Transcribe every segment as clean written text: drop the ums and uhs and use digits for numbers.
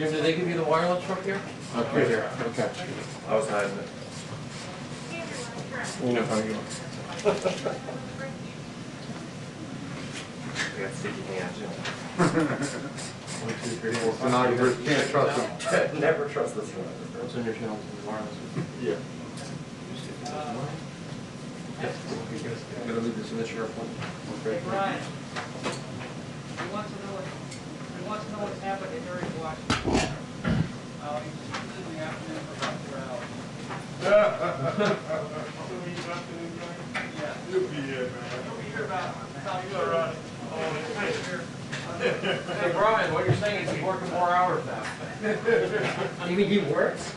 Jim, did they give you the wireless truck here? Right here. Okay. I was hiding it. You know how you are. I got sticky hands. 1, 2, 3, 4, 5. So now you can't trust them. Never trust this one. What's on your channel? Wireless. Yeah. Yes. Okay, good. I'm gonna leave this in the sheriff one. Hey, Brian. He wants to know what's happening during Washington. Oh, he's just in the afternoon for about 4 hours. Yeah. You'll be here, man. You'll be here about how you All right. Hey, Brian, what you're saying is he's working more hours now. You mean he works?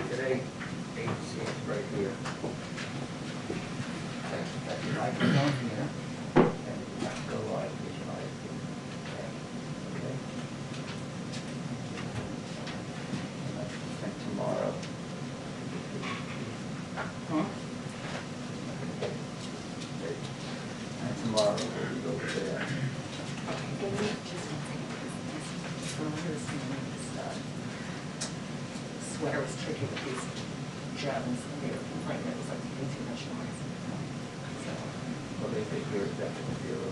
Today, 8 seats right here. That's the microphone here, and you have to go live, which might be. Okay. And tomorrow. And tomorrow we'll be over there. Sweater was tricky with these germs, and they were complaining it was like way too much noise. So, Well, they think you're definitely zero.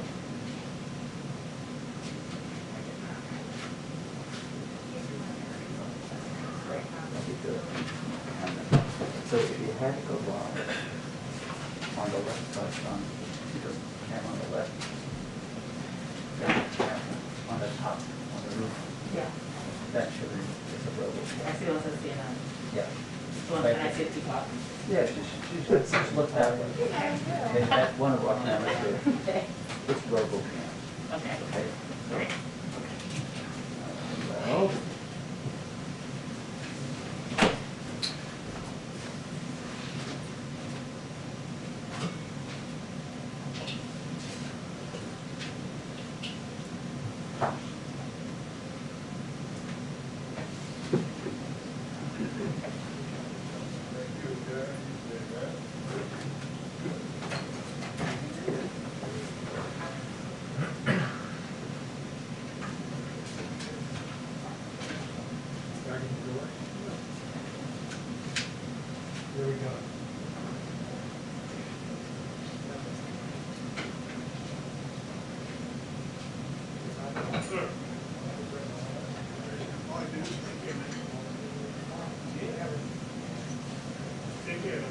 great. That'd be good. So if you had to go live on the left side, because the camera on the left, then the camera on the top, on the roof, Yeah, that should be, it's a robot. I see also CNN. Yeah. Well, and I see it keep talking. Yeah, just look that way. Okay, that's one of our cameras here. Okay. It's RoboCam. Okay. Okay? Great. Well, Here we go. Sir. Take care.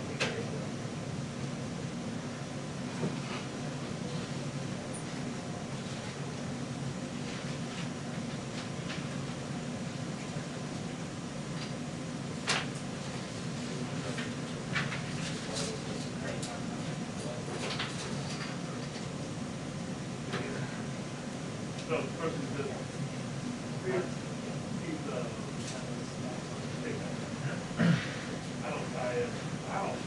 So the person says, he's, I don't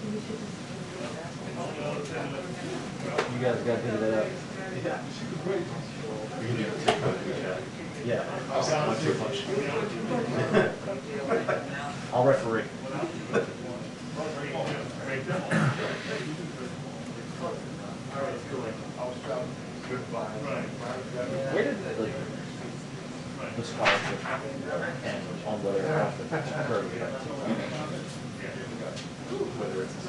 You guys gotta pick that up. Yeah. Not too much. I'll referee. Where did the scholarship and on whether or not it's occurred? Whether it's a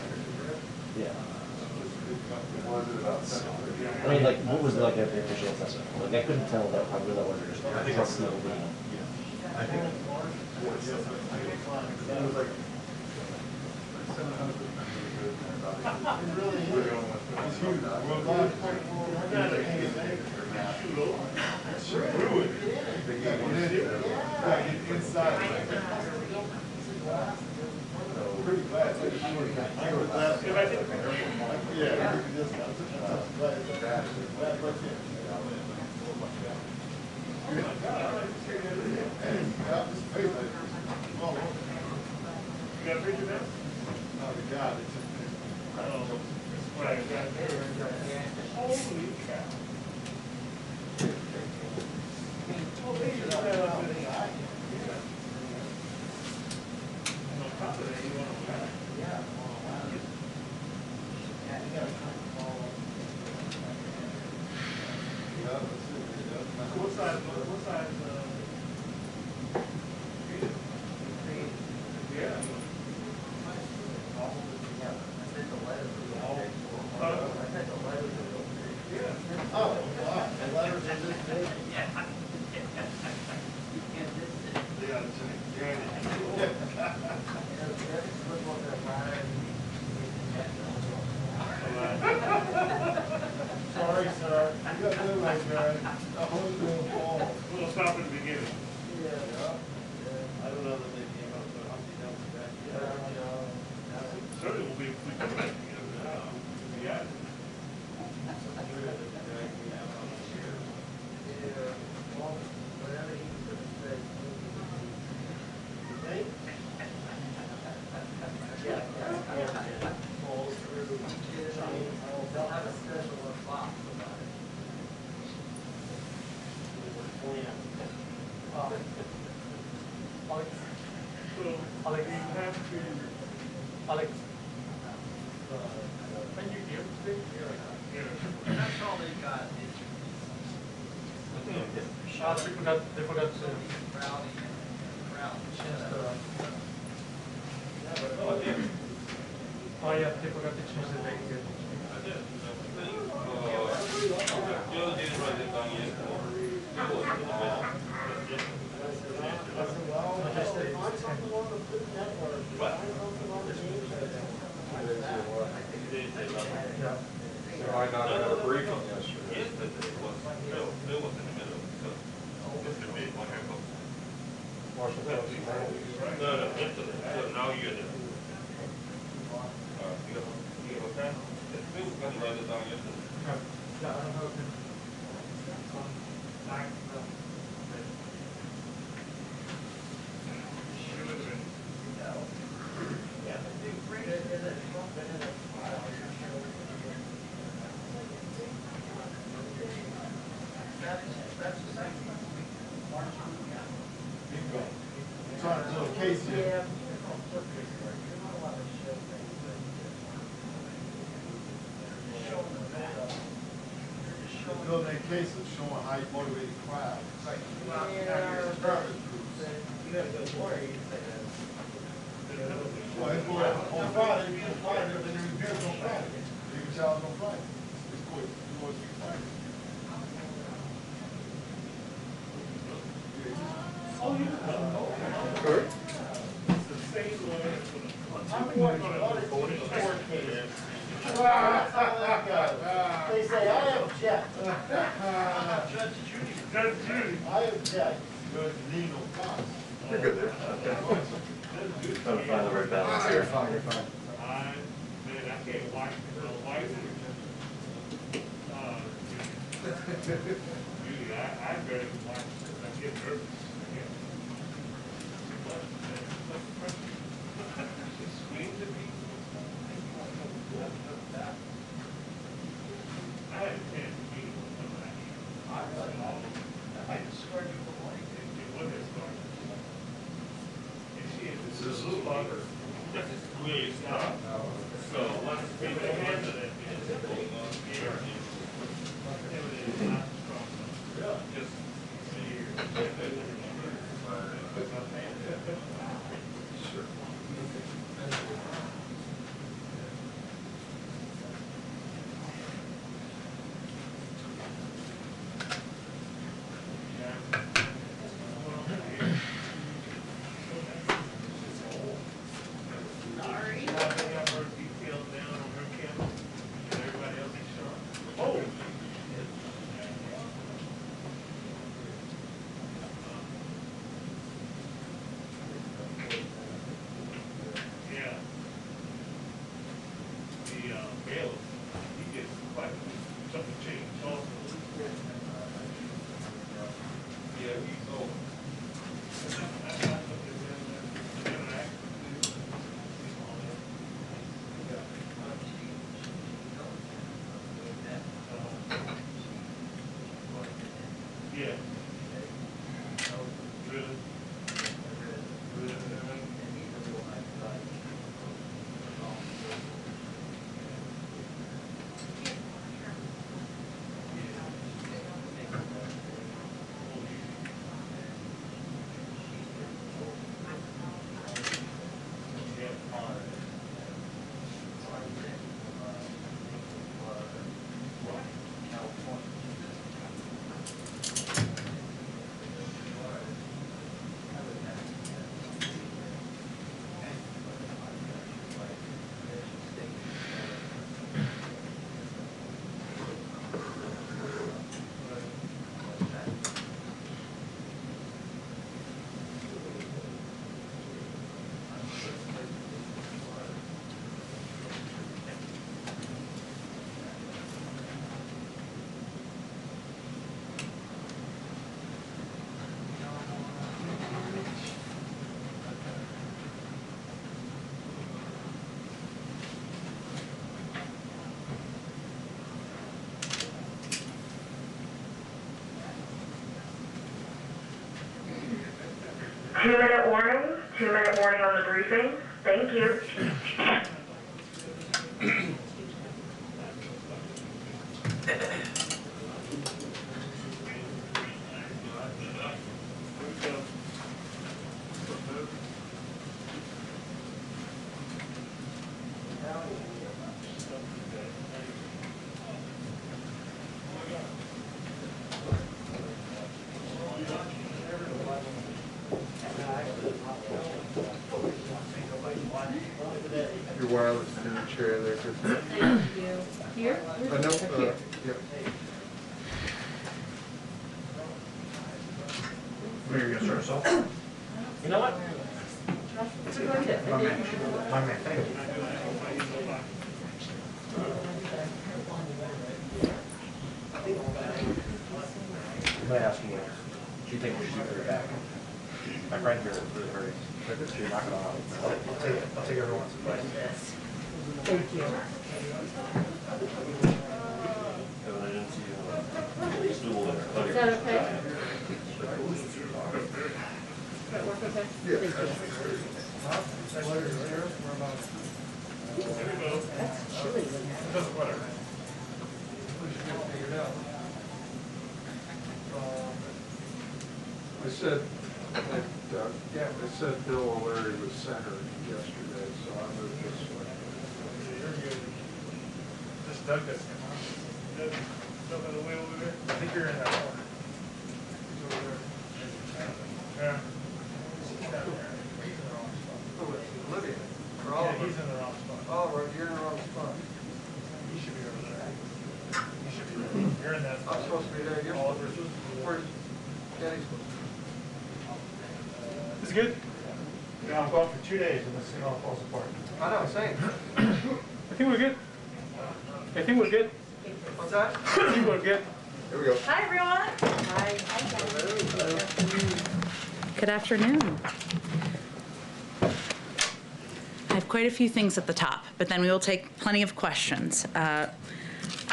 Yeah. I mean, like, what was like the official assessment? Like, I couldn't tell that how real that was or just trust level being. I think it was like 700. It really is. It's huge. Inside. Pretty glad. Yeah. You got a picture of that? Oh, God, it's Right, right there. Holy cow. On top of that, you want to what size, yeah. Oh, wow, the letters are this big? Yeah, it's Sorry, sir. You got blue right there. I was doing fall. We'll stop at the beginning. Yeah. I don't know that they came up with Humpty Dumpty back. Certainly will be, if we come back together. Yeah. So, you have to, Alex. When you give it, that's all they got. They forgot to. Rowdy. Oh yeah, they forgot to change the date here. So I got a briefing yesterday. Washington. now you're there. You have a pen? We were going to write it down yesterday. Yeah, I don't know. Trying to do a case here. Building a case of showing how you motivate the crowd. Well, it's on Friday, on Friday, they're going to be on Friday. You can challenge on Friday. It's quick. You want to be Friday. Kurt? It's the same lawyer for the. They say, I object. Judge Judy. I object. Good legal costs. You're good there. Okay. Trying to find the right balance here. You're fine, you're fine. Man, I can't watch the wife. Judy, I barely can watch because I get nervous. She screams at me. mail, he gets like something changed also. Yeah, he's old. Yeah. Really? Two-minute warning. 2-minute warning on the briefing. Thank you. Your wireless in the chair there, Kristen. Thank you. Here? I know, yep. Where are you gonna start us off? You know what? It's a good tip. My man, thank you. I might ask you, do you think we should do her back? My friend here is really hurting. You're not gonna. I'll take everyone's advice. Thank you. Kevin, I didn't see you. Stool there. Is that okay? Does that work okay? Yeah. Thank you. That's chilly when that. Doesn't matter. We should get it figured out. I said, I said Bill O'Leary was center yesterday, so I moved this way. You're good. Just Doug doesn't come on. Doug, Doug on the way over there? I think you're in that corner. He's over there. Yeah. He's down there. He's in the wrong spot. Oh, it's Olivia. Yeah, he's in the wrong spot. Oh, right, you're in the wrong spot. He should be over there. You should be there. You're in that spot. I'm supposed to be there, you're Oliver's supposed to be there. Where's Kenny's supposed to be? Is it good? Yeah, I'm gone for 2 days and this thing all falls apart. I know, same. I think we're good. I think we're good. What's that? I think we're good. Here we go. Hi, everyone. Hi. Good afternoon. I have quite a few things at the top, but then we will take plenty of questions.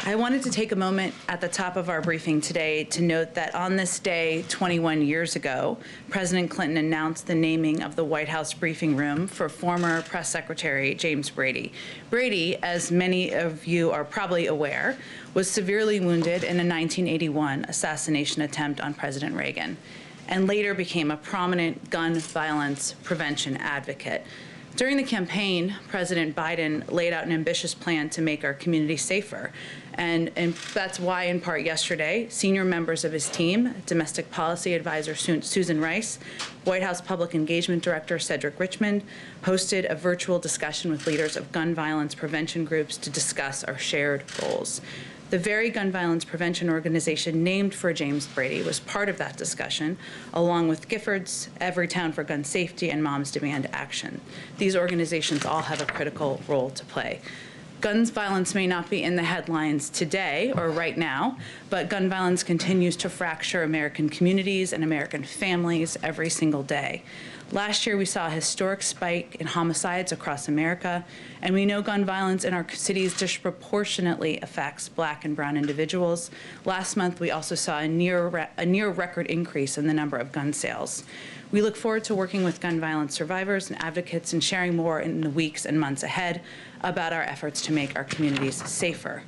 I wanted to take a moment at the top of our briefing today to note that on this day 21 years ago, President Clinton announced the naming of the White House briefing room for former Press Secretary James Brady. Brady, as many of you are probably aware, was severely wounded in a 1981 assassination attempt on President Reagan, and later became a prominent gun violence prevention advocate. During the campaign, President Biden laid out an ambitious plan to make our community safer. And that's why, in part yesterday, senior members of his team, Domestic Policy Advisor Susan Rice, White House Public Engagement Director Cedric Richmond, hosted a virtual discussion with leaders of gun violence prevention groups to discuss our shared goals. The very gun violence prevention organization named for James Brady was part of that discussion, along with Giffords, Everytown for Gun Safety, and Moms Demand Action. These organizations all have a critical role to play. Gun violence may not be in the headlines today or right now, but gun violence continues to fracture American communities and American families every single day. Last year, we saw a historic spike in homicides across America, and we know gun violence in our cities disproportionately affects Black and brown individuals. Last month, we also saw a near record increase in the number of gun sales. We look forward to working with gun violence survivors and advocates and sharing more in the weeks and months ahead about our efforts to make our communities safer.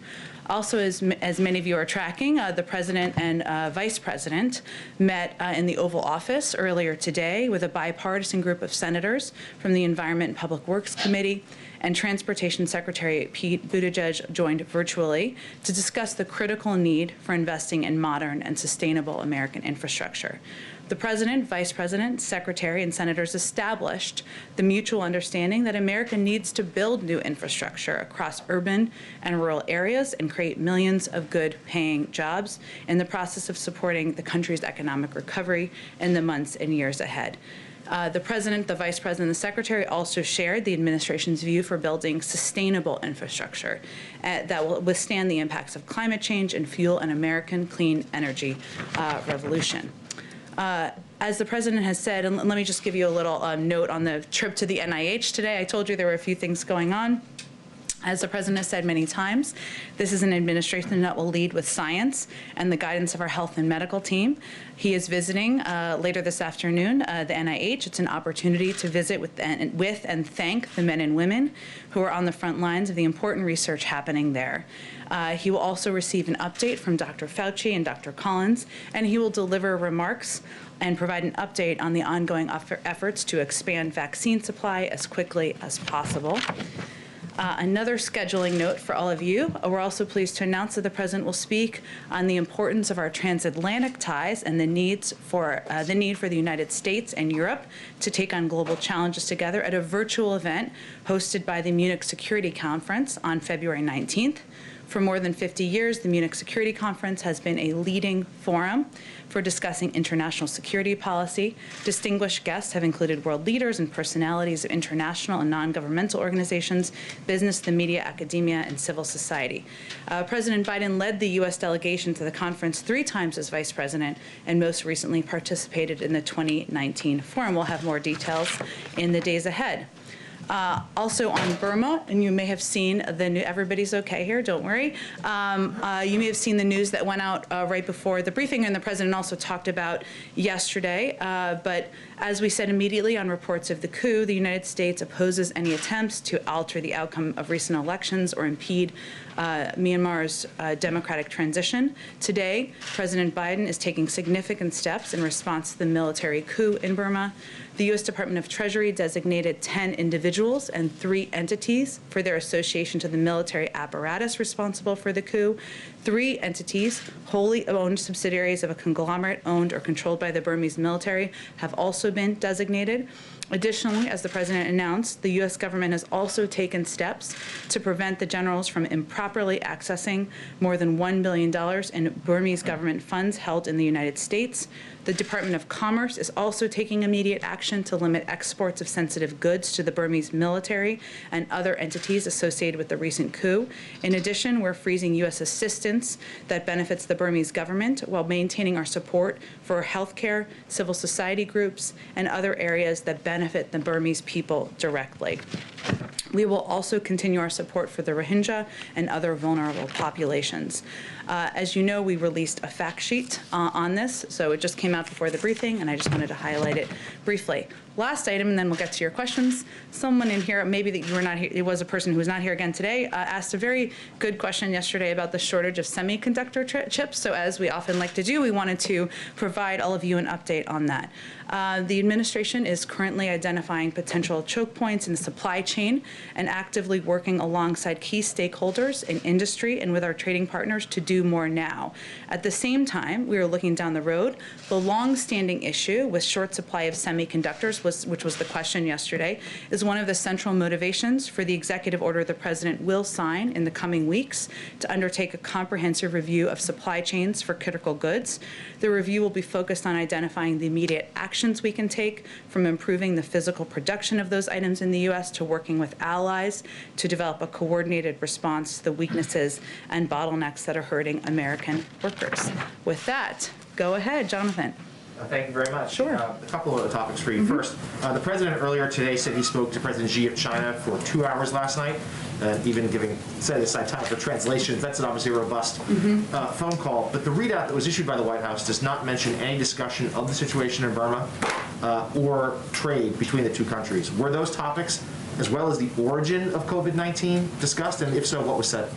Also, as many of you are tracking, the President and Vice President met in the Oval Office earlier today with a bipartisan group of senators from the Environment and Public Works Committee, and Transportation Secretary Pete Buttigieg joined virtually to discuss the critical need for investing in modern and sustainable American infrastructure. The President, Vice President, Secretary, and Senators established the mutual understanding that America needs to build new infrastructure across urban and rural areas and create millions of good-paying jobs in the process of supporting the country's economic recovery in the months and years ahead. The President, the Vice President, and the Secretary also shared the administration's view for building sustainable infrastructure that will withstand the impacts of climate change and fuel an American clean energy revolution. As the President has said, and let me just give you a little note on the trip to the NIH today. I told you there were a few things going on. As the President has said many times, this is an administration that will lead with science and the guidance of our health and medical team. He is visiting later this afternoon the NIH. It's an opportunity to visit with and thank the men and women who are on the front lines of the important research happening there. He will also receive an update from Dr. Fauci and Dr. Collins, and he will deliver remarks and provide an update on the ongoing efforts to expand vaccine supply as quickly as possible. Another scheduling note for all of you, we're also pleased to announce that the President will speak on the importance of our transatlantic ties and the need for the United States and Europe to take on global challenges together at a virtual event hosted by the Munich Security Conference on February 19th. For more than 50 years, the Munich Security Conference has been a leading forum for discussing international security policy. Distinguished guests have included world leaders and personalities of international and non-governmental organizations, business, the media, academia, and civil society. President Biden led the U.S. delegation to the conference 3 times as Vice President, and most recently participated in the 2019 forum. We'll have more details in the days ahead. Also on Burma, and you may have seen the new, everybody's okay here, don't worry. You may have seen the news that went out right before the briefing, and the President also talked about yesterday. But as we said immediately on reports of the coup, the United States opposes any attempts to alter the outcome of recent elections or impede Myanmar's democratic transition. Today, President Biden is taking significant steps in response to the military coup in Burma. The U.S. Department of Treasury designated 10 individuals and 3 entities for their association to the military apparatus responsible for the coup. 3 entities, wholly owned subsidiaries of a conglomerate owned or controlled by the Burmese military, have also been designated. Additionally, as the President announced, the U.S. government has also taken steps to prevent the generals from improperly accessing more than $1 billion in Burmese government funds held in the United States. The Department of Commerce is also taking immediate action to limit exports of sensitive goods to the Burmese military and other entities associated with the recent coup. In addition, we're freezing U.S. assistance that benefits the Burmese government while maintaining our support for healthcare, civil society groups, and other areas that benefit the Burmese people directly. We will also continue our support for the Rohingya and other vulnerable populations. As you know, we released a fact sheet on this, so it just came out before the briefing, and I just wanted to highlight it briefly. Last item, and then we'll get to your questions. Someone in here, maybe that you were not here, it was a person who was not here again today, asked a very good question yesterday about the shortage of semiconductor chips. So as we often like to do, we wanted to provide all of you an update on that. The administration is currently identifying potential choke points in the supply chain and actively working alongside key stakeholders in industry and with our trading partners to do more now. At the same time, we are looking down the road. The long-standing issue with short supply of semiconductors which was the question yesterday, is one of the central motivations for the executive order the President will sign in the coming weeks to undertake a comprehensive review of supply chains for critical goods. The review will be focused on identifying the immediate actions we can take, from improving the physical production of those items in the U.S. to working with allies to develop a coordinated response to the weaknesses and bottlenecks that are hurting American workers. With that, go ahead, Jonathan. Thank you very much. Sure. A couple of topics for you. First, the President earlier today said he spoke to President Xi of China for 2 hours last night, even set aside time for translations. That's an obviously robust phone call. But the readout that was issued by the White House does not mention any discussion of the situation in Burma or trade between the two countries. Were those topics, as well as the origin of COVID-19, discussed? And if so, what was said?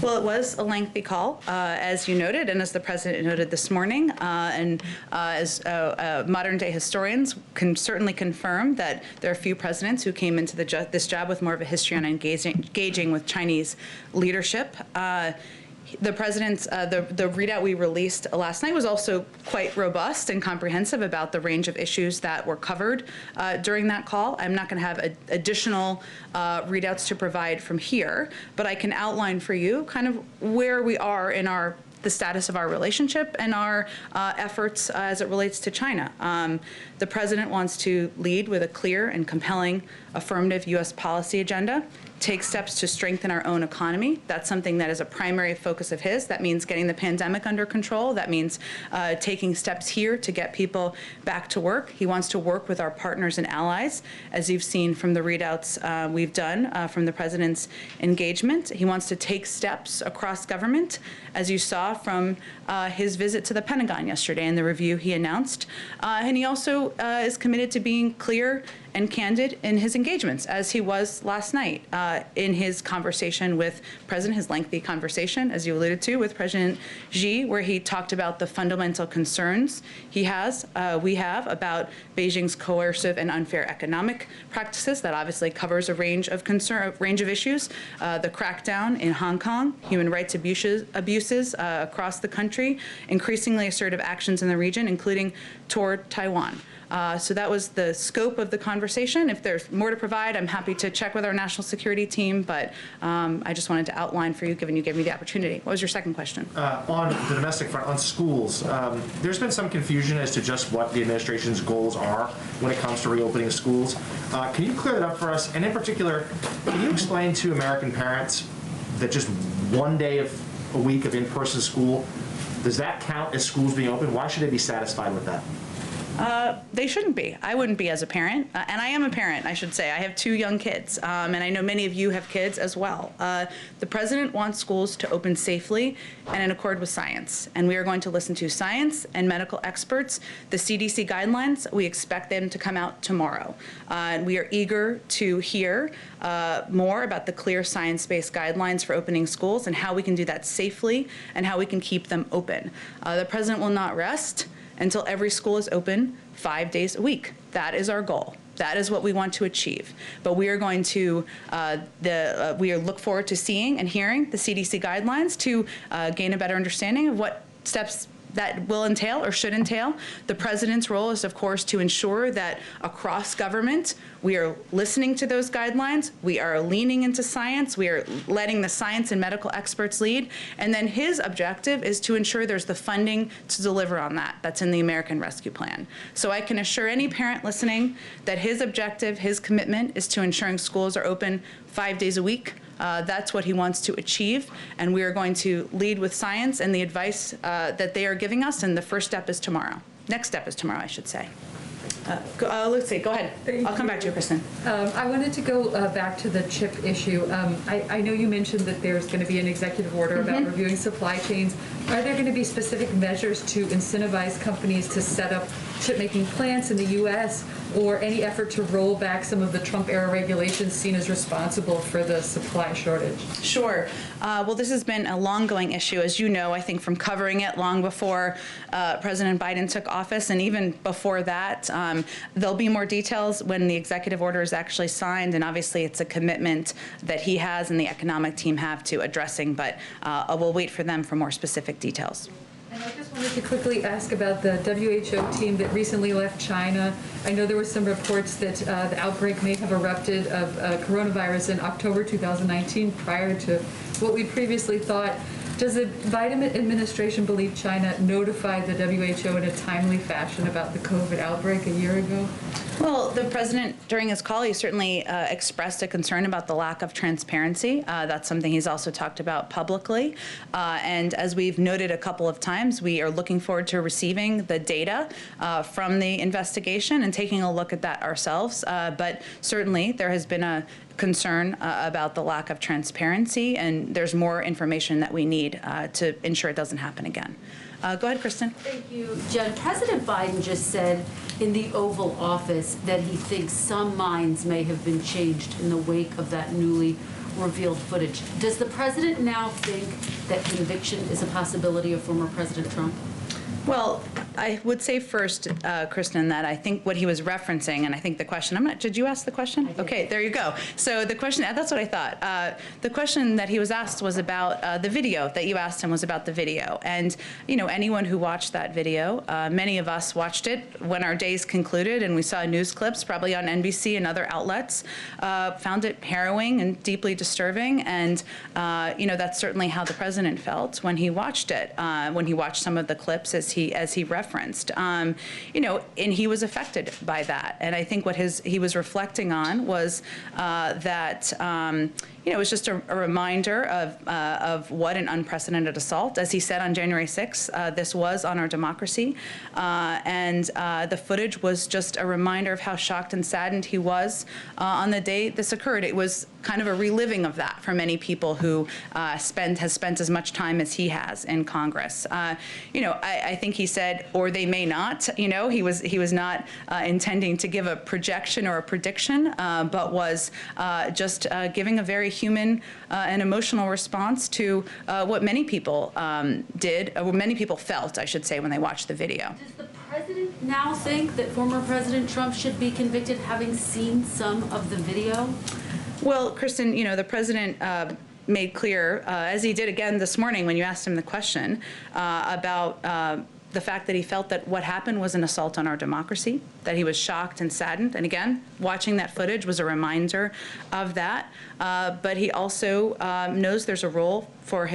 Well, it was a lengthy call, as you noted, and as the President noted this morning, and as modern-day historians can certainly confirm that there are few presidents who came into this job with more of a history on engaging with Chinese leadership. The President's, the readout we released last night was also quite robust and comprehensive about the range of issues that were covered during that call. I'm not going to have additional readouts to provide from here, but I can outline for you kind of where we are in the status of our relationship and our efforts as it relates to China. The President wants to lead with a clear and compelling affirmative U.S. policy agenda, take steps to strengthen our own economy. That's something that is a primary focus of his. That means getting the pandemic under control. That means taking steps here to get people back to work. He wants to work with our partners and allies, as you've seen from the readouts we've done from the President's engagement. He wants to take steps across government, as you saw from his visit to the Pentagon yesterday and the review he announced. And he also is committed to being clear and candid in his engagements, as he was last night in his conversation with his lengthy conversation, as you alluded to, with President Xi, where he talked about the fundamental concerns we have about Beijing's coercive and unfair economic practices. That obviously covers a range of issues, the crackdown in Hong Kong, human rights abuses across the country, increasingly assertive actions in the region, including toward Taiwan. So that was the scope of the conversation. If there's more to provide, I'm happy to check with our national security team, but I just wanted to outline for you, given you gave me the opportunity. What was your second question? On the domestic front, on schools, there's been some confusion as to just what the administration's goals are when it comes to reopening schools. Can you clear that up for us? And in particular, can you explain to American parents that just one day of a week of in-person school, does that count as schools being open? Why should they be satisfied with that? They shouldn't be. I wouldn't be as a parent. And I am a parent, I should say. I have 2 young kids, and I know many of you have kids as well. The President wants schools to open safely and in accord with science. And we are going to listen to science and medical experts. The CDC guidelines, we expect them to come out tomorrow. And we are eager to hear more about the clear science-based guidelines for opening schools and how we can do that safely and how we can keep them open. The President will not rest until every school is open 5 days a week. That is our goal. That is what we want to achieve. But we are going to look forward to seeing and hearing the CDC guidelines to gain a better understanding of what steps that will entail or should entail. The President's role is, of course, to ensure that across government, we are listening to those guidelines, we are leaning into science, we are letting the science and medical experts lead, and then his objective is to ensure there's the funding to deliver on that. That's in the American Rescue Plan. So I can assure any parent listening that his objective, his commitment is to ensuring schools are open 5 days a week. That's what he wants to achieve, and we are going to lead with science and the advice that they are giving us, and the first step is tomorrow. Next step is tomorrow, I should say. Let's see, go ahead. I'll come back to you, Kristen. I wanted to go back to the chip issue. I know you mentioned that there's going to be an executive order about reviewing supply chains. Are there going to be specific measures to incentivize companies to set up chip-making plants in the U.S., or any effort to roll back some of the Trump-era regulations seen as responsible for the supply shortage? Sure. Well, this has been a long-going issue, as you know, I think from covering it long before President Biden took office, and even before that. There'll be more details when the executive order is actually signed, and obviously it's a commitment that he has and the economic team have to addressing, but we'll wait for them for more specific details. And I just just wanted to quickly ask about the WHO team that recently left China. I know there were some reports that the outbreak may have erupted of coronavirus in October 2019 prior to what we previously thought. Does the Biden administration believe China notified the WHO in a timely fashion about the COVID outbreak a year ago? Well, the president, during his call, he certainly expressed a concern about the lack of transparency. That's something he's also talked about publicly. And as we've noted a couple of times, we are looking forward to receiving the data from the investigation and taking a look at that ourselves. But certainly there has been a concern about the lack of transparency, and there's more information that we need to ensure it doesn't happen again. Go ahead, Kristen. Thank you, Jen. President Biden just said in the Oval Office that he thinks some minds may have been changed in the wake of that newly revealed footage. Does the president now think that conviction is a possibility of former President Trump? Well, I would say first, Kristen, that I think what he was referencing, and I think the question, did you ask the question? Okay, there you go. So the question, that's what I thought. The question that he was asked was about the video, that you asked him was about the video. And, you know, anyone who watched that video, many of us watched it when our days concluded and we saw news clips, probably on NBC and other outlets, found it harrowing and deeply disturbing. And, you know, that's certainly how the president felt when he watched it, when he watched some of the clips as he referenced, you know, and he was affected by that. And I think what he was reflecting on was that, you know, it was just a reminder of what an unprecedented assault, as he said on January 6th, this was on our democracy. And the footage was just a reminder of how shocked and saddened he was on the day this occurred. It was kind of a reliving of that for many people who has spent as much time as he has in Congress. You know, I think he said, or they may not. You know, he was not intending to give a projection or a prediction, but was just giving a very human and emotional response to what many people did, or what many people felt, I should say, when they watched the video. Does the president now think that former President Trump should be convicted, having seen some of the video? Well, Kristen, you know, the president made clear, as he did again this morning when you asked him the question, about the fact that he felt that what happened was an assault on our democracy, that he was shocked and saddened. And again, watching that footage was a reminder of that. But he also knows there's a role for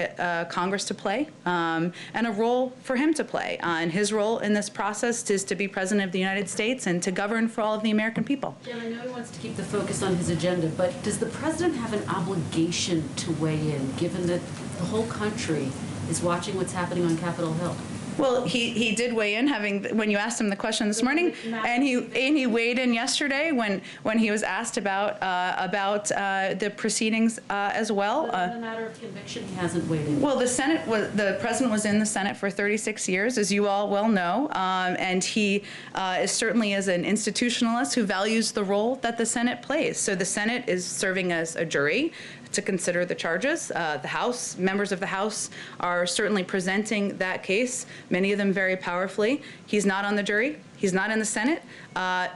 Congress to play and a role for him to play. And his role in this process is to be President of the United States and to govern for all of the American people. Jen, I know he wants to keep the focus on his agenda, but does the president have an obligation to weigh in, given that the whole country is watching what's happening on Capitol Hill? Well, he did weigh in, when you asked him the question this morning, and he weighed in yesterday when he was asked about the proceedings as well. But in the matter of conviction, he hasn't weighed in. Well, the president was in the Senate for 36 years, as you all well know, and he is certainly as an institutionalist who values the role that the Senate plays. So the Senate is serving as a jury to consider the charges. The House, members of the House are certainly presenting that case, many of them very powerfully. He's not on the jury. He's not in the Senate.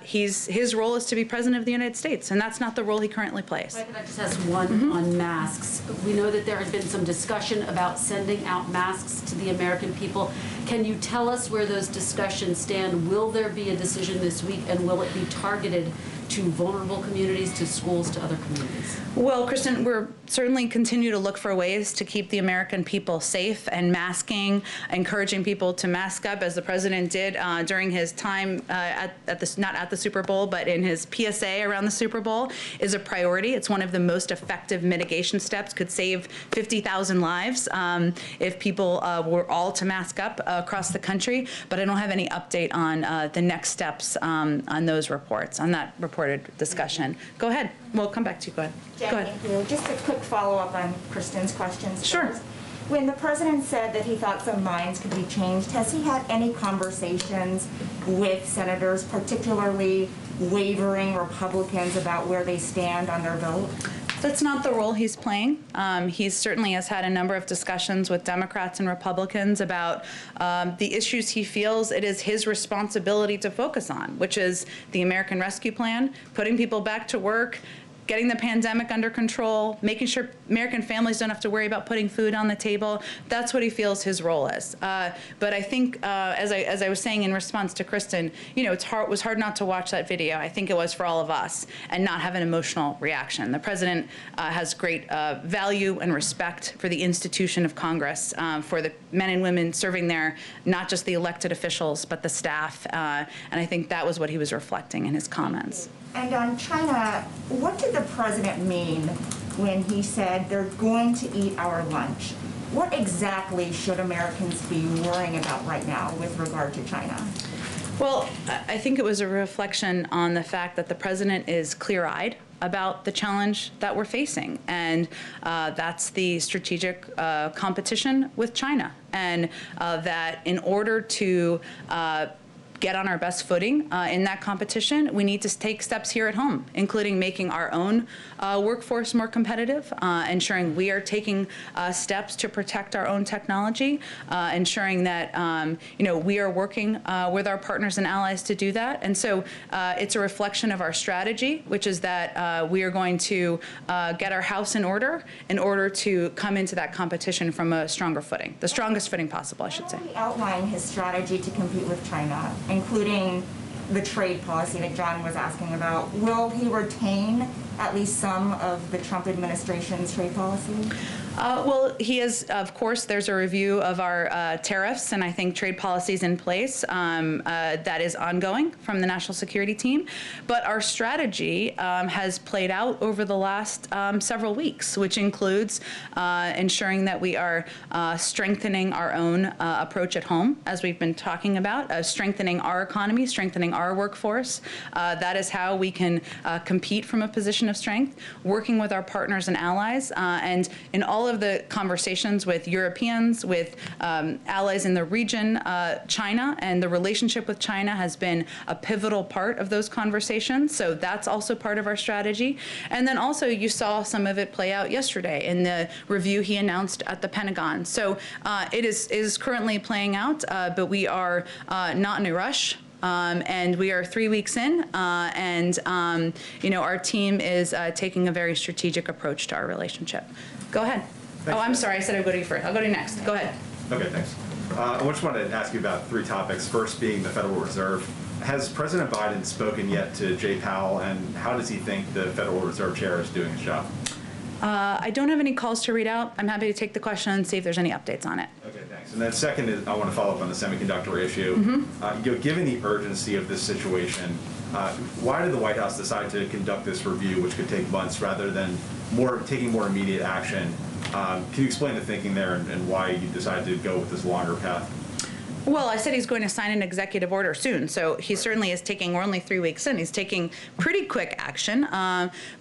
His role is to be President of the United States, and that's not the role he currently plays. If I could just ask one on masks. We know that there has been some discussion about sending out masks to the American people. Can you tell us where those discussions stand? Will there be a decision this week, and will it be targeted to vulnerable communities, to schools, to other communities? Well, Kristen, we're certainly continue to look for ways to keep the American people safe, and masking, encouraging people to mask up, as the president did during his time not at the Super Bowl, but in his PSA around the Super Bowl, is a priority. It's one of the most effective mitigation steps. Could save 50,000 lives if people were all to mask up across the country. But I don't have any update on the next steps on those reports, on that reported discussion. Go ahead. We'll come back to you. Go ahead. Jen, Go ahead. thank you. Just a quick follow-up on Kristen's questions. Sure. First. When the president said that he thought some minds could be changed, has he had any conversations with senators, particularly wavering Republicans, about where they stand on their vote? That's not the role he's playing. He certainly has had a number of discussions with Democrats and Republicans about the issues he feels it is his responsibility to focus on, which is the American Rescue Plan, putting people back to work, getting the pandemic under control, making sure American families don't have to worry about putting food on the table. That's what he feels his role is. But I think, as I was saying in response to Kristen, you know, it was hard not to watch that video. I think it was for all of us, and not have an emotional reaction. The president has great value and respect for the institution of Congress, for the men and women serving there, not just the elected officials, but the staff. And I think that was what he was reflecting in his comments. And on China, what did the president mean when he said they're going to eat our lunch? What exactly should Americans be worrying about right now with regard to China? Well, I think it was a reflection on the fact that the president is clear-eyed about the challenge that we're facing, and that's the strategic competition with China, and that in order to get on our best footing in that competition, we need to take steps here at home, including making our own workforce more competitive, ensuring we are taking steps to protect our own technology, ensuring that you know, we are working with our partners and allies to do that. And so it's a reflection of our strategy, which is that we are going to get our house in order to come into that competition from a stronger footing, the strongest footing possible, I should say. He outlined his strategy to compete with China, including the trade policy that John was asking about. Will he retain at least some of the Trump administration's trade policy? Well, he is, of course, there's a review of our tariffs and I think trade policies in place that is ongoing from the national security team. But our strategy has played out over the last several weeks, which includes ensuring that we are strengthening our own approach at home, as we've been talking about, strengthening our economy, strengthening our workforce. That is how we can compete from a position of strength, working with our partners and allies, and in all of the conversations with Europeans, with allies in the region, China, and the relationship with China has been a pivotal part of those conversations. So that's also part of our strategy. And then also you saw some of it play out yesterday in the review he announced at the Pentagon. So it is currently playing out, but we are not in a rush. And we are 3 weeks in, and you know, our team is taking a very strategic approach to our relationship. Go ahead. Thanks. Oh, I'm sorry, I said I'd go to you first. I'll go to you next. Go ahead. Okay, thanks. I just wanted to ask you about 3 topics. First being the Federal Reserve. Has President Biden spoken yet to Jay Powell, and how does he think the Federal Reserve Chair is doing his job? I don't have any calls to read out. I'm happy to take the question and see if there's any updates on it. Okay, thanks. And then second is, I want to follow up on the semiconductor issue. You know, given the urgency of this situation, why did the White House decide to conduct this review, which could take months, rather than taking more immediate action? Can you explain the thinking there and why you decided to go with this longer path? Well, I said he's going to sign an executive order soon, so he certainly is taking, we're only 3 weeks in, he's taking pretty quick action.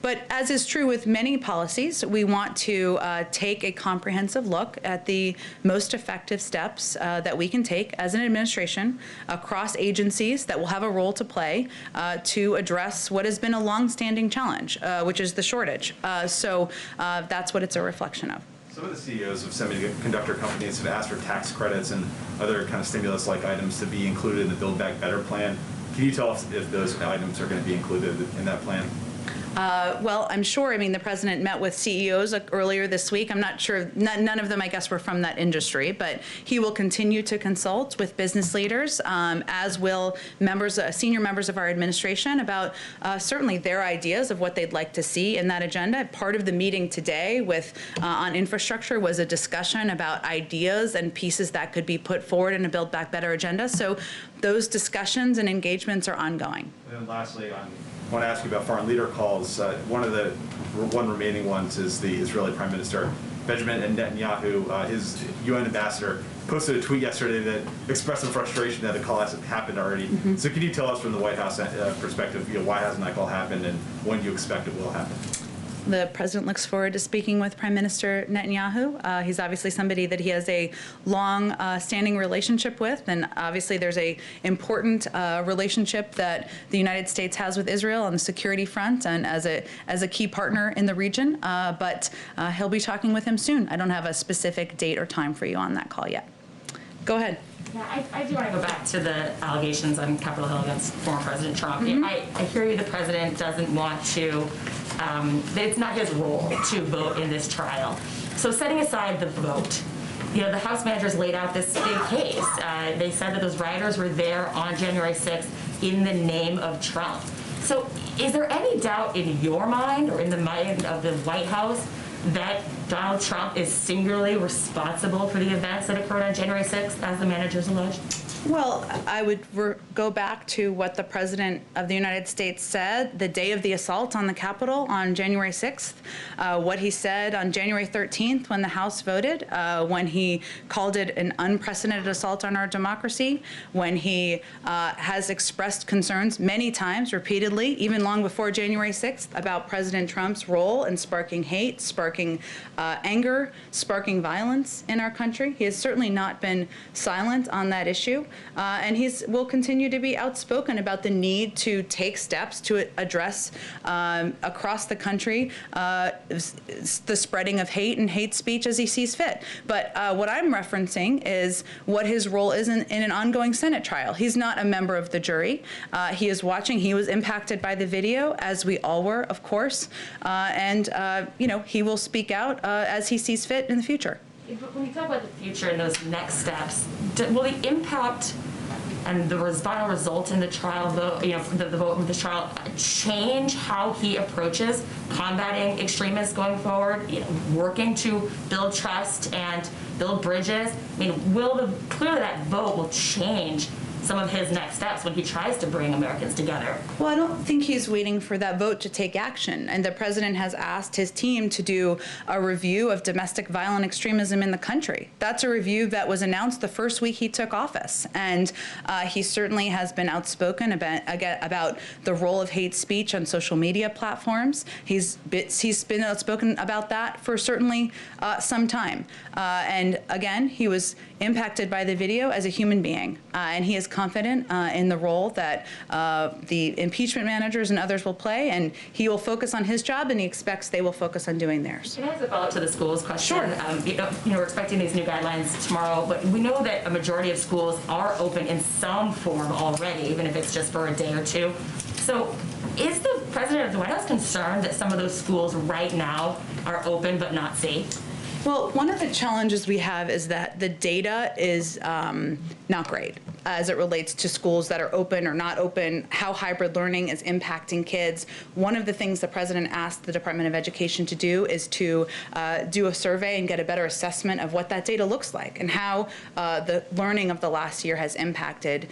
But as is true with many policies, we want to take a comprehensive look at the most effective steps that we can take as an administration across agencies that will have a role to play to address what has been a long-standing challenge, which is the shortage. So that's what it's a reflection of. Some of the CEOs of semiconductor companies have asked for tax credits and other kind of stimulus-like items to be included in the Build Back Better plan. Can you tell us if those items are going to be included in that plan? Well, I'm sure. I mean, the president met with CEOs earlier this week. I'm not sure. None of them, I guess, were from that industry. But he will continue to consult with business leaders, as will senior members of our administration, about certainly their ideas of what they'd like to see in that agenda. Part of the meeting today on infrastructure was a discussion about ideas and pieces that could be put forward in a Build Back Better agenda. So those discussions and engagements are ongoing. And then lastly, I want to ask you about foreign leader calls. One remaining ones is the Israeli Prime Minister Benjamin Netanyahu. His UN ambassador posted a tweet yesterday that expressed some frustration that the call hasn't happened already. So can you tell us from the White House perspective, why hasn't that call happened and when do you expect it will happen? The president looks forward to speaking with Prime Minister Netanyahu. He's obviously somebody that he has a long-standing relationship with, and obviously there's a important relationship that the United States has with Israel on the security front and as a key partner in the region. But he'll be talking with him soon. I don't have a specific date or time for you on that call yet. Go ahead. Yeah, I do want to go back to the allegations on Capitol Hill against former President Trump. I hear you, the president doesn't want to that it's not his role to vote in this trial. So setting aside the vote, the House managers laid out this big case. They said that those rioters were there on January 6th in the name of Trump. So is there any doubt in your mind or in the mind of the White House that Donald Trump is singularly responsible for the events that occurred on January 6th, as the managers alleged? Well, I would go back to what the President of the United States said the day of the assault on the Capitol on January 6th, what he said on January 13th when the House voted, when he called it an unprecedented assault on our democracy, when he has expressed concerns many times, repeatedly, even long before January 6th, about President Trump's role in sparking hate, sparking anger, sparking violence in our country. He has certainly not been silent on that issue. And will continue to be outspoken about the need to take steps to address across the country the spreading of hate and hate speech as he sees fit. But what I'm referencing is what his role is in an ongoing Senate trial. He's not a member of the jury. He is watching. He was impacted by the video, as we all were, of course. And he will speak out as he sees fit in the future. When you talk about the future and those next steps, will the impact and the final result in the trial, the vote of the trial, change how he approaches combating extremists going forward, working to build trust and build bridges? I mean, clearly that vote will change some of his next steps when he tries to bring Americans together. Well, I don't think he's waiting for that vote to take action. And the president has asked his team to do a review of domestic violent extremism in the country. That's a review that was announced the first week he took office. And he certainly has been outspoken about the role of hate speech on social media platforms. He's been outspoken about that for certainly some time. And again, he was impacted by the video as a human being. And he is confident in the role that the impeachment managers and others will play, and he will focus on his job, and he expects they will focus on doing theirs. Can I ask a follow-up to the schools question? Sure. We're expecting these new guidelines tomorrow, but we know that a majority of schools are open in some form already, even if it's just for a day or two. So is the president of the White House concerned that some of those schools right now are open but not safe? Well, one of the challenges we have is that the data is not great as it relates to schools that are open or not open, how hybrid learning is impacting kids. One of the things the president asked the Department of Education to do is to do a survey and get a better assessment of what that data looks like and how the learning of the last year has impacted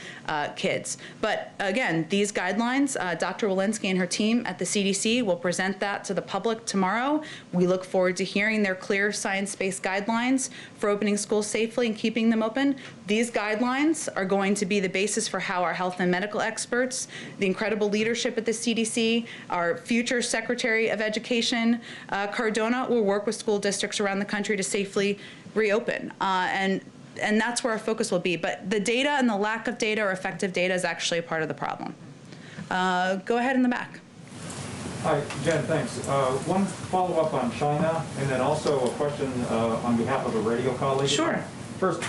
kids. But again, these guidelines, Dr. Walensky and her team at the CDC will present that to the public tomorrow. We look forward to hearing their clear science-based guidelines for opening schools safely and keeping them open. These guidelines are going to be the basis for how our health and medical experts, the incredible leadership at the CDC, our future Secretary of Education, Cardona, will work with school districts around the country to safely reopen. And that's where our focus will be. But the data and the lack of data or effective data is actually a part of the problem. Go ahead in the back. Hi, Jen, thanks. One follow-up on China, and then also a question on behalf of a radio colleague. Sure. First,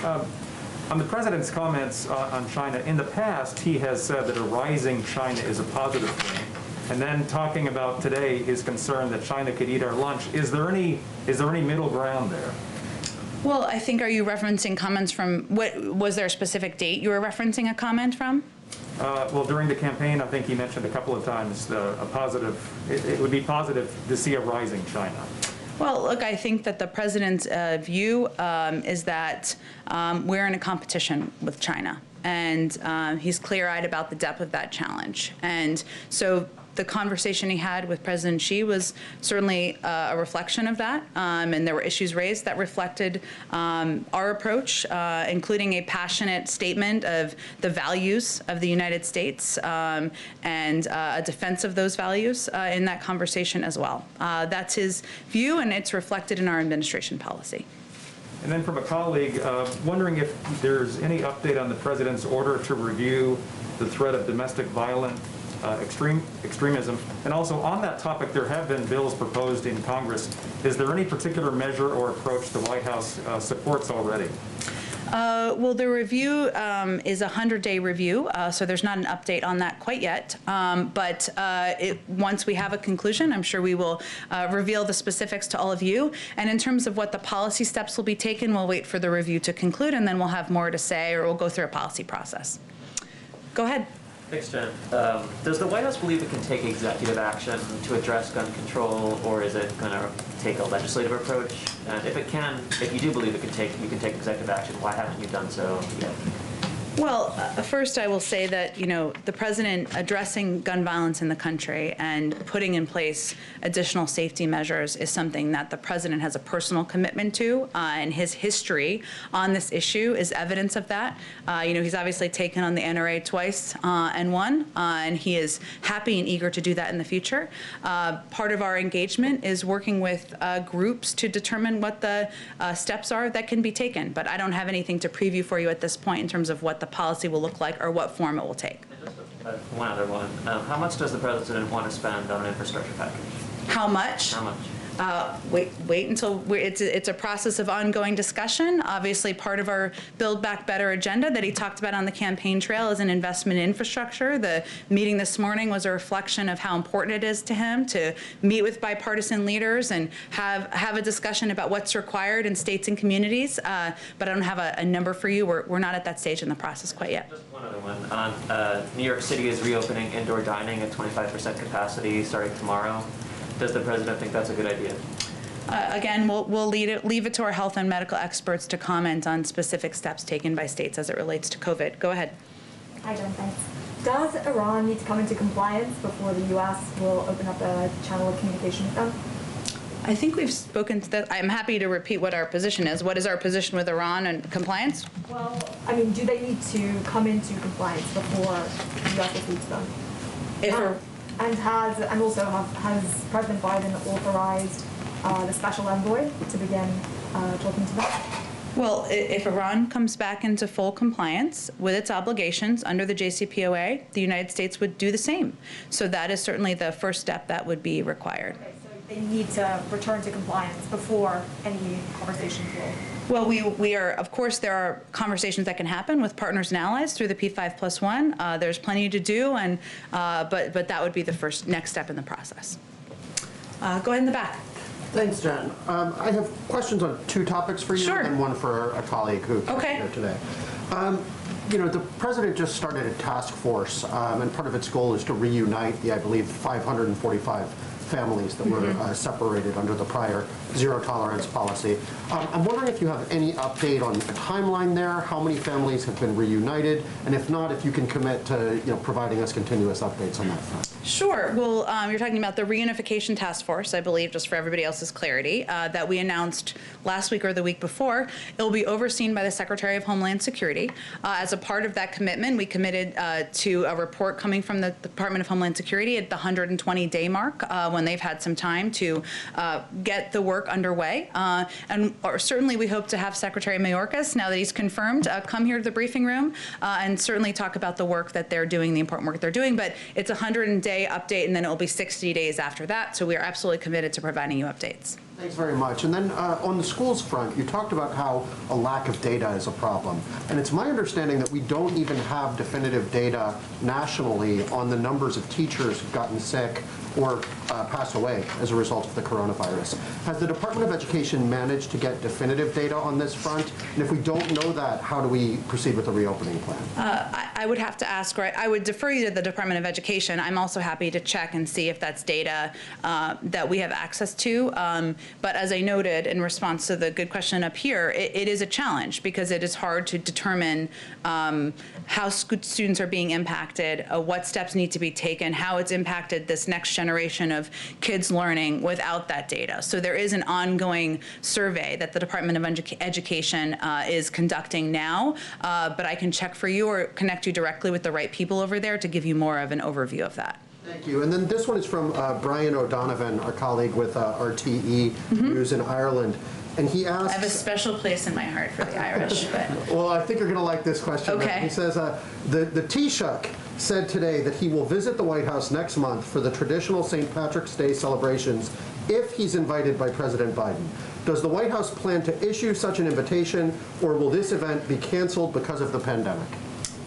on the president's comments on China, in the past, he has said that a rising China is a positive thing. And then talking about today his concern that China could eat our lunch. Is there any middle ground there? Well, I think, are you referencing comments from, was there a specific date you were referencing a comment from? Well, during the campaign, I think he mentioned a couple of times a positive, it would be positive to see a rising China. Well, look, I think that the president's view is that we're in a competition with China, and he's clear-eyed about the depth of that challenge. And so the conversation he had with President Xi was certainly a reflection of that, and there were issues raised that reflected our approach, including a passionate statement of the values of the United States and a defense of those values in that conversation as well. That's his view, and it's reflected in our administration policy. And then from a colleague, wondering if there's any update on the president's order to review the threat of domestic violence extremism. And also on that topic, there have been bills proposed in Congress. Is there any particular measure or approach the White House supports already? Well, the review is a 100-day review, so there's not an update on that quite yet. But once we have a conclusion, I'm sure we will reveal the specifics to all of you. And in terms of what the policy steps will be taken, we'll wait for the review to conclude, and then we'll have more to say, or we'll go through a policy process. Go ahead. Thanks, Jen. Does the White House believe it can take executive action to address gun control, or is it going to take a legislative approach? And if it can, if you do believe you can take executive action, why haven't you done so yet? Well, first I will say that, you know, the president addressing gun violence in the country and putting in place additional safety measures is something that the president has a personal commitment to, and his history on this issue is evidence of that. You know, he's obviously taken on the NRA twice and won, and he is happy and eager to do that in the future. Part of our engagement is working with groups to determine what the steps are that can be taken, but I don't have anything to preview for you at this point in terms of what the policy will look like or what form it will take. Just one other one. How much does the president want to spend on an infrastructure package? How much? How much? Wait until it's a process of ongoing discussion. Obviously, part of our Build Back Better agenda that he talked about on the campaign trail is an investment in infrastructure. The meeting this morning was a reflection of how important it is to him to meet with bipartisan leaders and have a discussion about what's required in states and communities. But I don't have a number for you. We're not at that stage in the process quite yet. Just one other one. New York City is reopening indoor dining at 25% capacity starting tomorrow. Does the president think that's a good idea? Again, we'll leave it to our health and medical experts to comment on specific steps taken by states as it relates to COVID. Go ahead. Hi, Jen, thanks. Does Iran need to come into compliance before the U.S. will open up a channel of communication with them? I think we've spoken to that. I'm happy to repeat what our position is. What is our position with Iran and compliance? Well, I mean, do they need to come into compliance before the U.S. will speak to them? Has President Biden authorized the special envoy to begin talking to them? Well, if Iran comes back into full compliance with its obligations under the JCPOA, the United States would do the same. So that is certainly the first step that would be required. Okay, so they need to return to compliance before any conversations will. Well, we are, of course, there are conversations that can happen with partners and allies through the P5+1. There's plenty to do, and but that would be the next step in the process. Go ahead in the back. Thanks, Jen. I have questions on two topics for you, sure, and one for a colleague who's here today. You know, the president just started a task force, and part of its goal is to reunite the, I believe, 545 families that were separated under the prior zero tolerance policy. I'm wondering if you have any update on the timeline there, how many families have been reunited, and if not, if you can commit to providing us continuous updates on that front. Sure. Well, you're talking about the reunification task force, I believe, just for everybody else's clarity, that we announced last week or the week before. It will be overseen by the Secretary of Homeland Security. As a part of that commitment, we committed to a report coming from the Department of Homeland Security at the 120-day mark when they've had some time to get the work underway. Or certainly we hope to have Secretary Mayorkas, now that he's confirmed, come here to the briefing room and certainly talk about the work that they're doing, the important work they're doing. But it's a 100-day update, and then it will be 60 days after that. So we are absolutely committed to providing you updates. Thanks very much. And then on the schools front, you talked about how a lack of data is a problem. And it's my understanding that we don't even have definitive data nationally on the numbers of teachers who've gotten sick or pass away as a result of the coronavirus. Has the Department of Education managed to get definitive data on this front? And if we don't know that, how do we proceed with the reopening plan? I would have to ask, right? I would defer you to the Department of Education. I'm also happy to check and see if that's data that we have access to. But as I noted in response to the good question up here, it is a challenge because it is hard to determine how students are being impacted, what steps need to be taken, how it's impacted this next generation of kids learning without that data. So there is an ongoing survey that the Department of Education is conducting now, but I can check for you or connect you directly with the right people over there to give you more of an overview of that. Thank you. And then this one is from Brian O'Donovan, our colleague with RTE News in Ireland. And he asks... I have a special place in my heart for the Irish. But. Well, I think you're going to like this question. Okay. He says, the Taoiseach said today that he will visit the White House next month for the traditional St. Patrick's Day celebrations if he's invited by President Biden. Does the White House plan to issue such an invitation, or will this event be canceled because of the pandemic?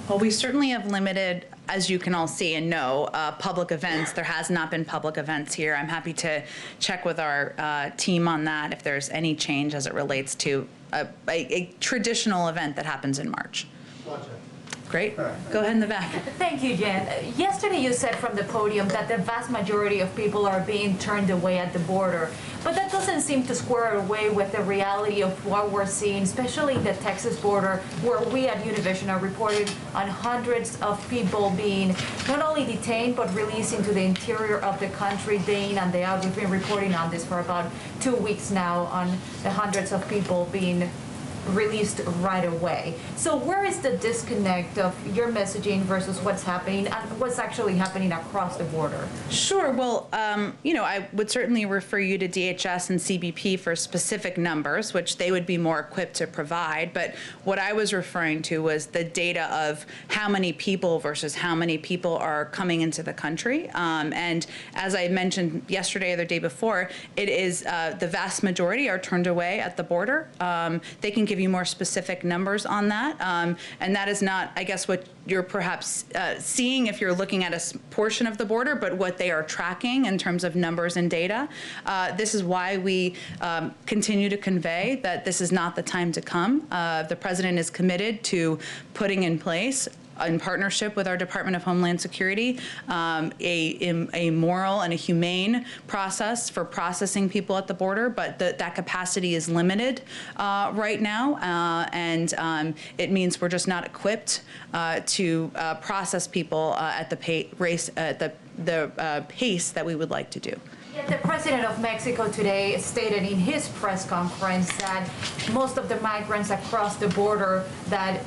Well, we certainly have limited, as you can all see and know, public events. There has not been public events here. I'm happy to check with our team on that if there's any change as it relates to a traditional event that happens in March. Great. Go ahead in the back. Thank you, Jen. Yesterday you said from the podium that the vast majority of people are being turned away at the border, but that doesn't seem to square away with the reality of what we're seeing, especially the Texas border, where we at Univision are reporting on hundreds of people being not only detained but released into the interior of the country day in and day out. We've been reporting on this for about 2 weeks now, on the hundreds of people being released right away. So where is the disconnect of your messaging versus what's happening and what's actually happening across the border? Sure. Well, I would certainly refer you to DHS and CBP for specific numbers, which they would be more equipped to provide. But what I was referring to was the data of how many people versus how many people are coming into the country. And as I mentioned yesterday or the day before, it is the vast majority are turned away at the border. They can give you more specific numbers on that. And that is not, I guess, what you're perhaps seeing if you're looking at a portion of the border, but what they are tracking in terms of numbers and data. This is why we continue to convey that this is not the time to come. The president is committed to putting in place, in partnership with our Department of Homeland Security, a moral and a humane process for processing people at the border, but that capacity is limited right now, and it means we're just not equipped to process people at the pace that we would like to do. Yet the president of Mexico today stated in his press conference that most of the migrants across the border, that,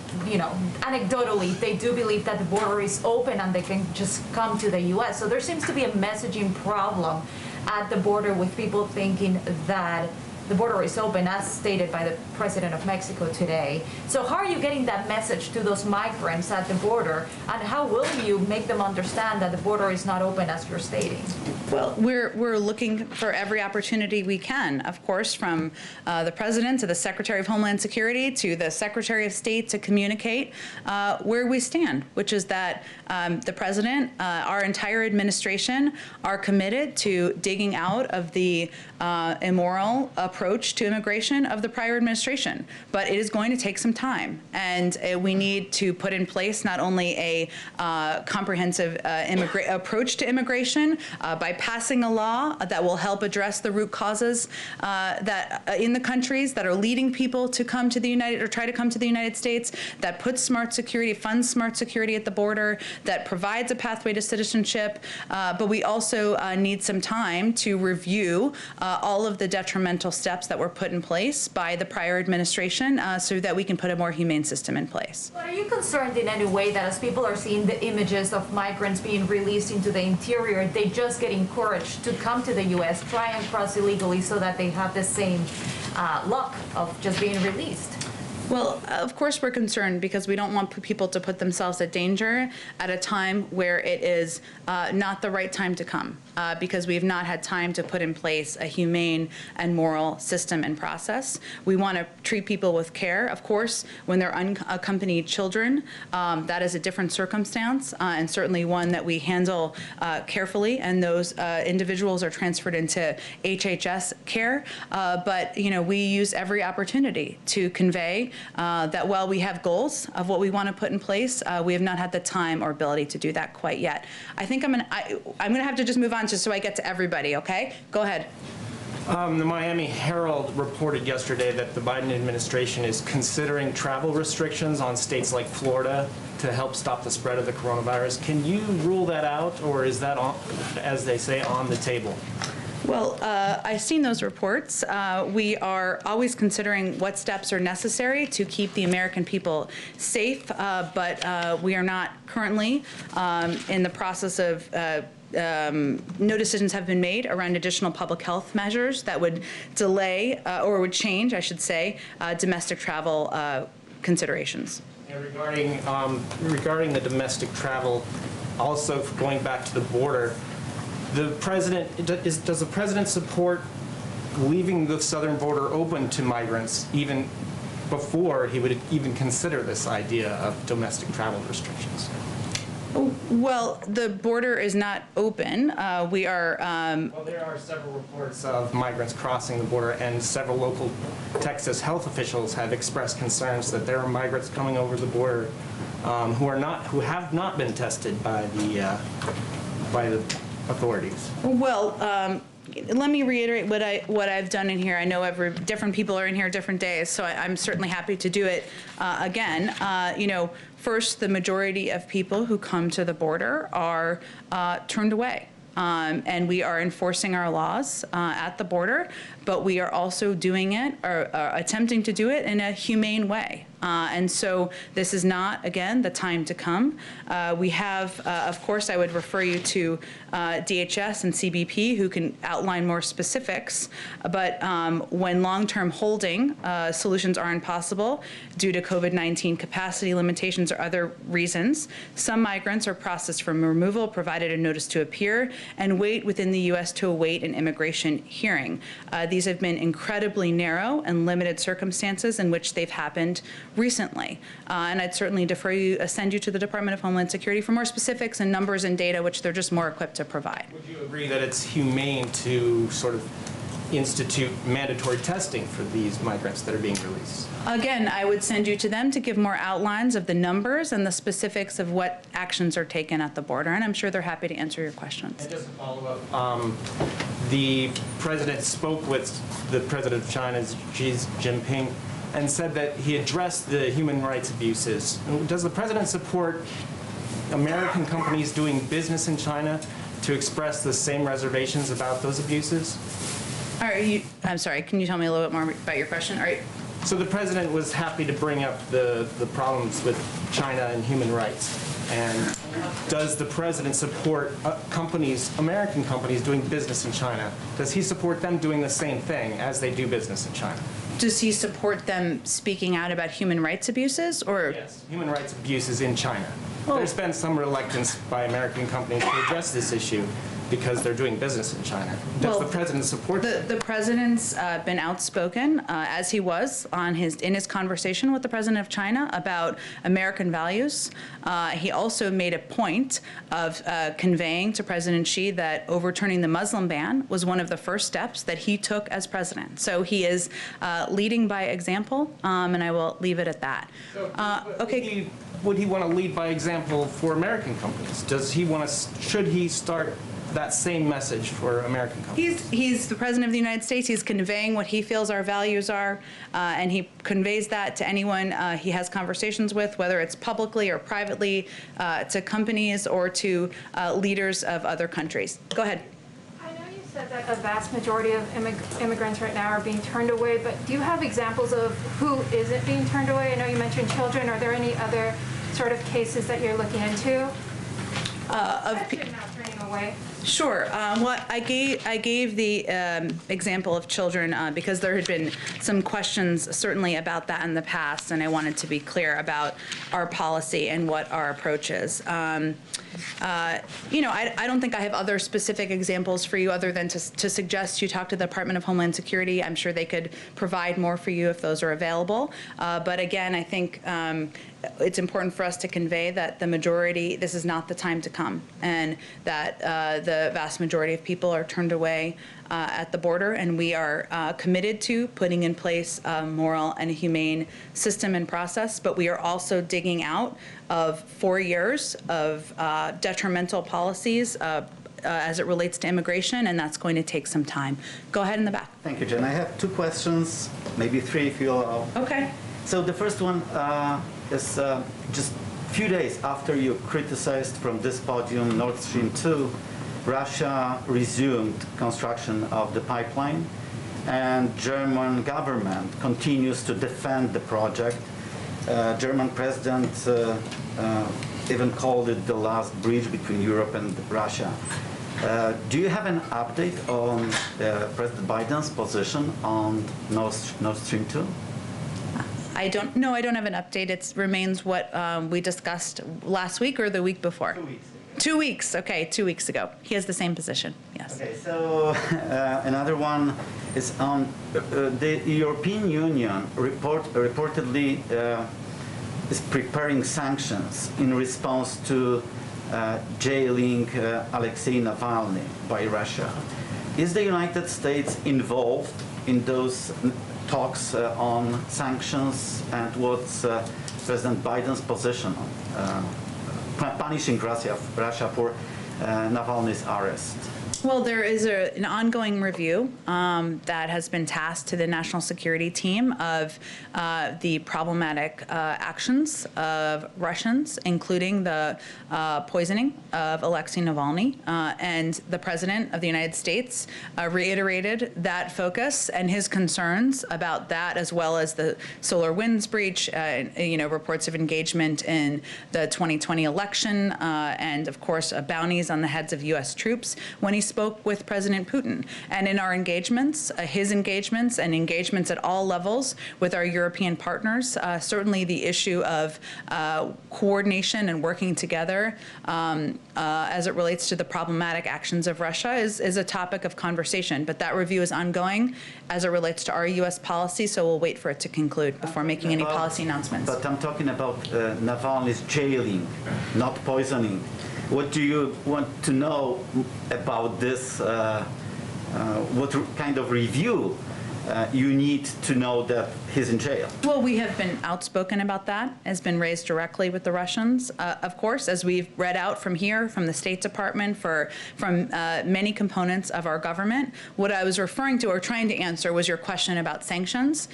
anecdotally, they do believe that the border is open and they can just come to the U.S. So there seems to be a messaging problem at the border with people thinking that the border is open, as stated by the president of Mexico today. So how are you getting that message to those migrants at the border, and how will you make them understand that the border is not open as you're stating? Well, we're looking for every opportunity we can, of course, from the president to the Secretary of Homeland Security to the Secretary of State, to communicate where we stand, which is that the president, our entire administration, are committed to digging out of the immoral approach to immigration of the prior administration. But it is going to take some time, and we need to put in place not only a comprehensive approach to immigration by passing a law that will help address the root causes that in the countries that are leading people to come to the try to come to the United States, that puts smart security, funds smart security at the border, that provides a pathway to citizenship. But we also need some time to review all of the detrimental steps that were put in place by the prior administration so that we can put a more humane system in place. But are you concerned in any way that as people are seeing the images of migrants being released into the interior, they just get encouraged to come to the U.S., try and cross illegally so that they have the same luck of just being released? Well, of course we're concerned, because we don't want people to put themselves at danger at a time where it is not the right time to come, because we have not had time to put in place a humane and moral system and process. We want to treat people with care. Of course, when they're unaccompanied children, that is a different circumstance, and certainly one that we handle carefully, and those individuals are transferred into HHS care. But we use every opportunity to convey that while we have goals of what we want to put in place, we have not had the time or ability to do that quite yet. I think I'm gonna have to just move on just so I get to everybody, okay? Go ahead. The Miami Herald reported yesterday that the Biden administration is considering travel restrictions on states like Florida to help stop the spread of the coronavirus. Can you rule that out, or is that, as they say, on the table? Well, I've seen those reports. We are always considering what steps are necessary to keep the American people safe, but we are not currently in the process of no decisions have been made around additional public health measures that would delay or would change, I should say, domestic travel considerations. And regarding the domestic travel, also going back to the border, does the president support leaving the southern border open to migrants even before he would even consider this idea of domestic travel restrictions? Well, the border is not open. We are. Well, there are several reports of migrants crossing the border, and several local Texas health officials have expressed concerns that there are migrants coming over the border who have not been tested by the authorities. Well, let me reiterate what I've done in here. I know different people are in here different days, so I'm certainly happy to do it again. First, the majority of people who come to the border are turned away. And we are enforcing our laws at the border, but we are also doing it, or attempting to do it, in a humane way. And so this is not, again, the time to come. We have, of course, I would refer you to DHS and CBP, who can outline more specifics. But when long-term holding solutions are impossible due to COVID-19 capacity limitations or other reasons, some migrants are processed for removal, provided a notice to appear, and wait within the U.S. to await an immigration hearing. These have been incredibly narrow and limited circumstances in which they've happened recently. And I'd certainly send you to the Department of Homeland Security for more specifics and numbers and data, which they're just more equipped to provide. Would you agree that it's humane to sort of institute mandatory testing for these migrants that are being released? Again, I would send you to them to give more outlines of the numbers and the specifics of what actions are taken at the border, and I'm sure they're happy to answer your questions. And just to follow up, the president spoke with the president of China's Xi Jinping and said that he addressed the human rights abuses. Does the president support American companies doing business in China to express the same reservations about those abuses? All right, I'm sorry, can you tell me a little bit more about your question? All right. So the president was happy to bring up the problems with China and human rights. And does the president support American companies doing business in China? Does he support them doing the same thing as they do business in China? Does he support them speaking out about human rights abuses, or? Yes, human rights abuses in China. There's been some reluctance by American companies to address this issue because they're doing business in China. Does the president support that? The president's been outspoken, as he was in his conversation with the president of China about American values. He also made a point of conveying to President Xi that overturning the Muslim ban was one of the first steps that he took as president. So he is leading by example, and I will leave it at that. Okay. Would he want to lead by example for American companies? Should he start that same message for American companies? He's the president of the United States. He's conveying what he feels our values are, and he conveys that to anyone he has conversations with, whether it's publicly or privately, to companies or to leaders of other countries. Go ahead. I know you said that a vast majority of immigrants right now are being turned away, but do you have examples of who isn't being turned away? I know you mentioned children. Are there any other sort of cases that you're looking into? Not turning away. Sure. Well, I gave the example of children because there had been some questions certainly about that in the past, and I wanted to be clear about our policy and what our approach is. I don't think I have other specific examples for you other than to suggest you talk to the Department of Homeland Security. I'm sure they could provide more for you if those are available. But again, I think it's important for us to convey that this is not the time to come, and that the vast majority of people are turned away at the border, and we are committed to putting in place a moral and a humane system and process, but we are also digging out of 4 years of detrimental policies as it relates to immigration, and that's going to take some time. Go ahead in the back. Thank you, Jen. I have 2 questions, maybe 3 if you allow. Okay. So the first one is just a few days after you criticized from this podium Nord Stream 2, Russia resumed construction of the pipeline, and German government continues to defend the project. German president even called it the last bridge between Europe and Russia. Do you have an update on President Biden's position on Nord Stream 2? I don't have an update. It remains what we discussed last week or the week before. 2 weeks. 2 weeks, okay, 2 weeks ago. He has the same position, yes. Okay, so another one, is on the European Union reportedly is preparing sanctions in response to jailing Alexei Navalny by Russia. Is the United States involved in those talks on sanctions, and what's President Biden's position on punishing Russia for Navalny's arrest? Well, there is an ongoing review that has been tasked to the national security team of the problematic actions of Russians, including the poisoning of Alexei Navalny. And the President of the United States reiterated that focus and his concerns about that, as well as the SolarWinds breach, reports of engagement in the 2020 election, and of course, bounties on the heads of U.S. troops when he spoke with President Putin. And in our engagements, his engagements and engagements at all levels with our European partners, certainly the issue of coordination and working together as it relates to the problematic actions of Russia is a topic of conversation. But that review is ongoing as it relates to our U.S. policy, so we'll wait for it to conclude before making any policy announcements. But I'm talking about Navalny's jailing, not poisoning. What do you want to know about this? What kind of review you need to know that he's in jail? Well, we have been outspoken about that. Has been raised directly with the Russians, of course, as we've read out from here, from the State Department, from many components of our government. What I was referring to or trying to answer was your question about sanctions,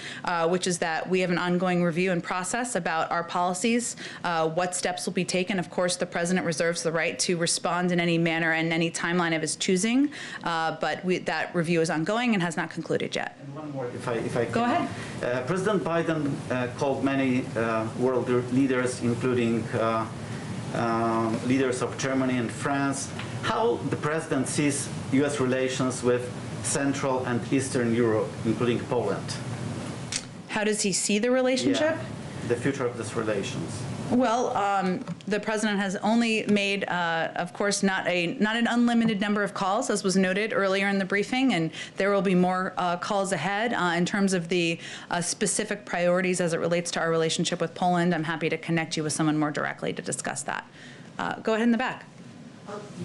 which is that we have an ongoing review and process about our policies, what steps will be taken. Of course, the President reserves the right to respond in any manner and any timeline of his choosing, but that review is ongoing and has not concluded yet. One more, if I can. Go ahead. President Biden called many world leaders, including leaders of Germany and France. How the president sees U.S. relations with Central and Eastern Europe, including Poland? How does he see the relationship? The future of these relations. Well, the president has only made, of course, not an unlimited number of calls, as was noted earlier in the briefing, and there will be more calls ahead in terms of the specific priorities as it relates to our relationship with Poland. I'm happy to connect you with someone more directly to discuss that. Go ahead in the back.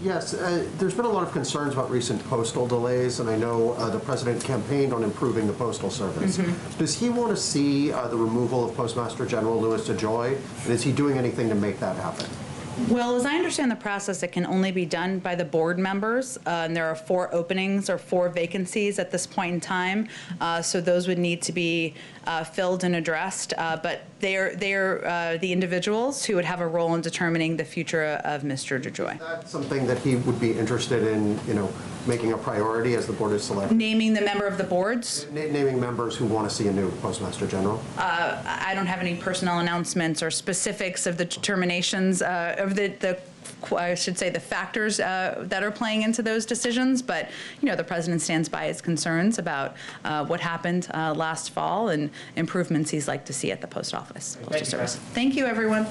Yes, there's been a lot of concerns about recent postal delays, and I know the president campaigned on improving the postal service. Does he want to see the removal of Postmaster General Louis DeJoy, and is he doing anything to make that happen? Well, as I understand the process, it can only be done by the board members, and there are 4 openings or 4 vacancies at this point in time, so those would need to be filled and addressed, but they're the individuals who would have a role in determining the future of Mr. DeJoy. Is that something that he would be interested in, making a priority as the board is selected? Naming the member of the boards? Naming members who want to see a new Postmaster General? I don't have any personnel announcements or specifics of the determinations of I should say the factors that are playing into those decisions, but the president stands by his concerns about what happened last fall and improvements he's like to see at the post office. Postal Service. Thank you, everyone.